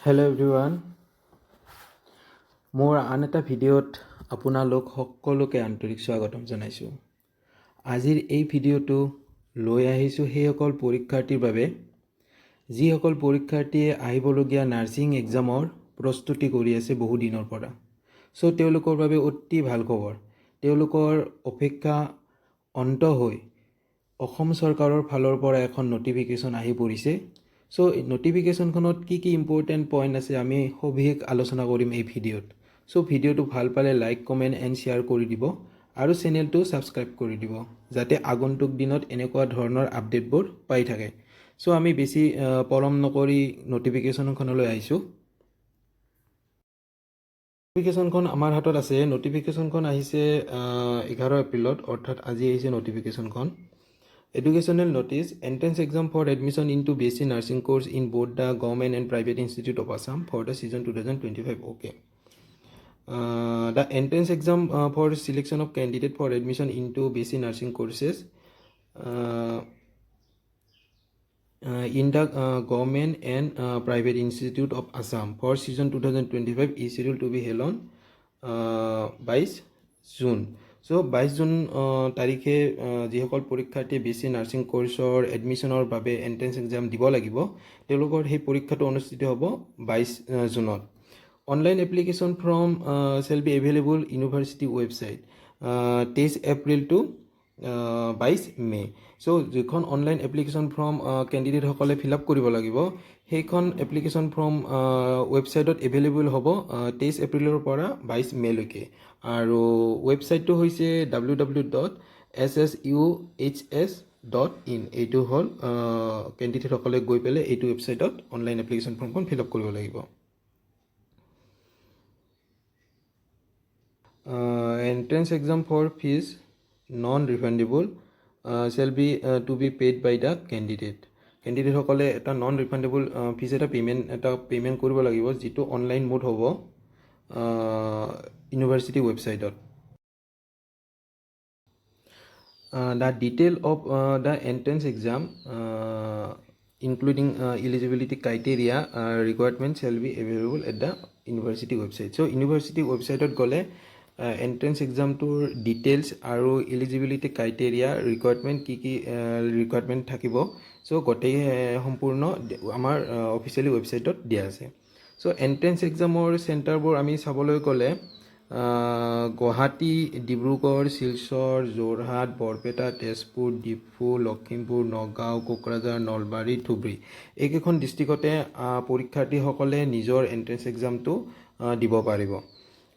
Hello' everyone, মোৰ আন এটা ভিডিঅ'ত আপোনালোক সকলোকে আন্তৰিক স্বাগতম জনাইছোঁ। আজিৰ এই ভিডিঅ'টো লৈ আহিছোঁ সেইসকল পৰীক্ষাৰ্থীৰ বাবে যিসকল পৰীক্ষাৰ্থীয়ে আহিবলগীয়া নাৰ্ছিং এক্সামৰ প্ৰস্তুতি কৰি আছে বহু দিনৰ পৰা। চ' তেওঁলোকৰ বাবে অতি ভাল খবৰ। তেওঁলোকৰ অপেক্ষা অন্ত হৈ অসম চৰকাৰৰ ফালৰ পৰা এখন নটিফিকেশ্যন আহি পৰিছে। চ' নটিফিকেশ্যনখনত কি ইম্পৰ্টেণ্ট পইণ্ট আছে আমি সবিশেষ আলোচনা কৰিম এই ভিডিঅ'ত। চ' ভিডিঅ'টো ভাল পালে লাইক, কমেণ্ট এণ্ড শ্বেয়াৰ কৰি দিব আৰু চেনেলটো ছাবস্ক্ৰাইব কৰি দিব যাতে আগন্তুক দিনত এনেকুৱা ধৰণৰ আপডেটবোৰ পাই থাকে। চ' আমি বেছি পলম নকৰি নটিফিকেশ্যনখনলৈ আহিছোঁ। নটিফিকেশ্যনখন আমাৰ হাতত আছে। নটিফিকেশ্যনখন আহিছে 11 এপ্ৰিলত, অৰ্থাৎ আজি আহিছে নটিফিকেশ্যনখন। Educational notice, entrance exam for admission into BSc Nursing course in both the government and private institute of Assam for the season 2025. Okay. The entrance exam for selection of candidate for admission into BSc Nursing courses in the government and private institute of Assam for season 2025 is scheduled to be held on 22 June. So' 22 June তাৰিখে যিসকল পৰীক্ষাৰ্থী BSc nursing কোৰ্চৰ এডমিশ্যনৰ বাবে entrance exam দিব লাগিব তেওঁলোকৰ সেই পৰীক্ষাটো অনুষ্ঠিত হ'ব 22 জুনত। Online application form shall be available university website 23 April to 22 May'. So' যিখন অনলাইন এপ্লিকেশ্যন ফৰ্ম কেণ্ডিডেটসকলে ফিল আপ কৰিব লাগিব সেইখন এপ্লিকেশ্যন ফৰ্ম ৱেবছাইটত এভেইলেবল হ'ব 23 এপ্ৰিলৰ পৰা 22 মে'লৈকে। আৰু ৱেবছাইটটো হৈছে www.ssuhs.in। এইটো হ'ল কেণ্ডিডেটসকলে গৈ পেলাই এইটো ৱেবছাইটত অনলাইন এপ্লিকেশ্যন ফৰ্মখন ফিল আপ কৰিব লাগিব। Entrance exam for fees non refundable shall be to be paid by the কেণ্ডিডেটসকলে এটা নন ৰিফাণ্ডেবল ফিজ এটা পে'মেণ্ট কৰিব লাগিব যিটো অনলাইন মোড হ'ব ইউনিভাৰ্চিটি ৱেবছাইটত। The detail of the entrance exam including eligibility criteria requirement shall be available at the university website. So university website গ'লে entrance এক্সামটোৰ details আৰু এলিজিবিলিটি ক্ৰাইটেৰিয়া ৰিকুৱাৰমেণ্ট কি requirement থাকিব চ' গোটেই সম্পূৰ্ণ আমাৰ অফিচিয়েলি ৱেবছাইটত দিয়া আছে। চ' এণ্ট্ৰেন্স এক্সামৰ চেণ্টাৰবোৰ আমি চাবলৈ গ'লে গুৱাহাটী, ডিব্ৰুগড়, শিলচৰ, যোৰহাট, বৰপেটা, তেজপুৰ, ডিফু, লখিমপুৰ, নগাঁও, কোকৰাঝাৰ, নলবাৰী, ধুবুৰী এইকেইখন ডিষ্ট্ৰিক্টতে পৰীক্ষাৰ্থীসকলে নিজৰ এণ্ট্ৰেন্স এক্সামটো দিব পাৰিব।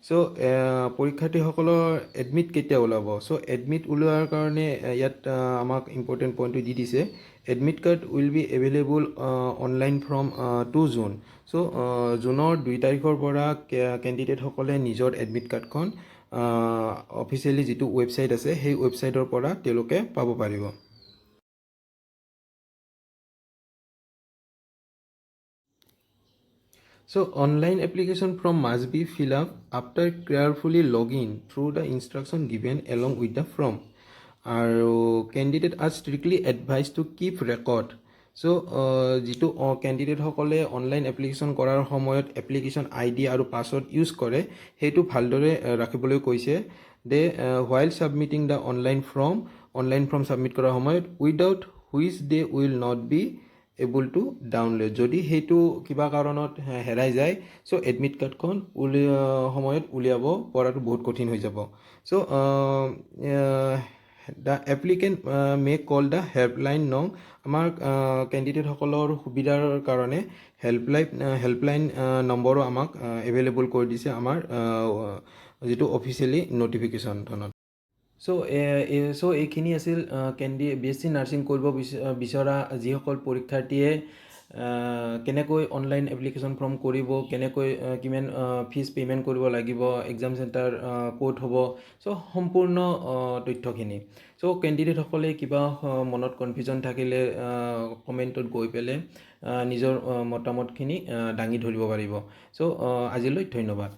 চ' পৰীক্ষাৰ্থীসকলৰ এডমিট কেতিয়া ওলাব? চ' এডমিট ওলোৱাৰ কাৰণে ইয়াত আমাক ইম্পৰ্টেণ্ট পইণ্টটো দি দিছে। Admit card will be available online from 2 June. So' জুনৰ 2 তাৰিখৰ পৰা কেণ্ডিডেটসকলে নিজৰ এডমিট কাৰ্ডখন অফিচিয়েলি যিটো ৱেবছাইট আছে সেই ৱেবছাইটৰ পৰা তেওঁলোকে পাব পাৰিব। So online application form must be filled up after carefully logging through the instruction given along with the form. আৰু candidate are strictly advise to keep record. So' যিটো কেণ্ডিডেটসকলে অনলাইন এপ্লিকেশ্যন কৰাৰ সময়ত এপ্লিকেশ্যন ID আৰু password use কৰে সেইটো ভালদৰে ৰাখিবলৈ কৈছে। They while submitting the online form submit কৰাৰ সময়ত without which they will not be able to download. যদি সেইটো কিবা কাৰণত হেৰাই যায় চ' এডমিট কাৰ্ডখন সময়ত উলিয়াব পৰাটো বহুত কঠিন হৈ যাব। So' the applicant may call the helpline নং। আমাৰ কেণ্ডিডেটসকলৰ সুবিধাৰ কাৰণে হেল্পলাইন নম্বৰো আমাক এভেইলেবল কৰি দিছে আমাৰ যিটো অফিচিয়েলি নটিফিকেশ্যনখনত। চ' এইখিনি আছিল BSc নাৰ্ছিং কৰিব বিচৰা যিসকল পৰীক্ষাৰ্থীয়ে কেনেকৈ অনলাইন এপ্লিকেশ্যন ফৰ্ম কৰিব, কেনেকৈ কিমান ফিজ পে'মেণ্ট কৰিব লাগিব, এক্সাম চেণ্টাৰ ক'ত হ'ব, চ' সম্পূৰ্ণ তথ্যখিনি। চ' কেণ্ডিডেটসকলে কিবা মনত কনফিউজন থাকিলে কমেণ্টত গৈ পেলাই নিজৰ মতামতখিনি দাঙি ধৰিব পাৰিব। চ' আজিলৈ ধন্যবাদ।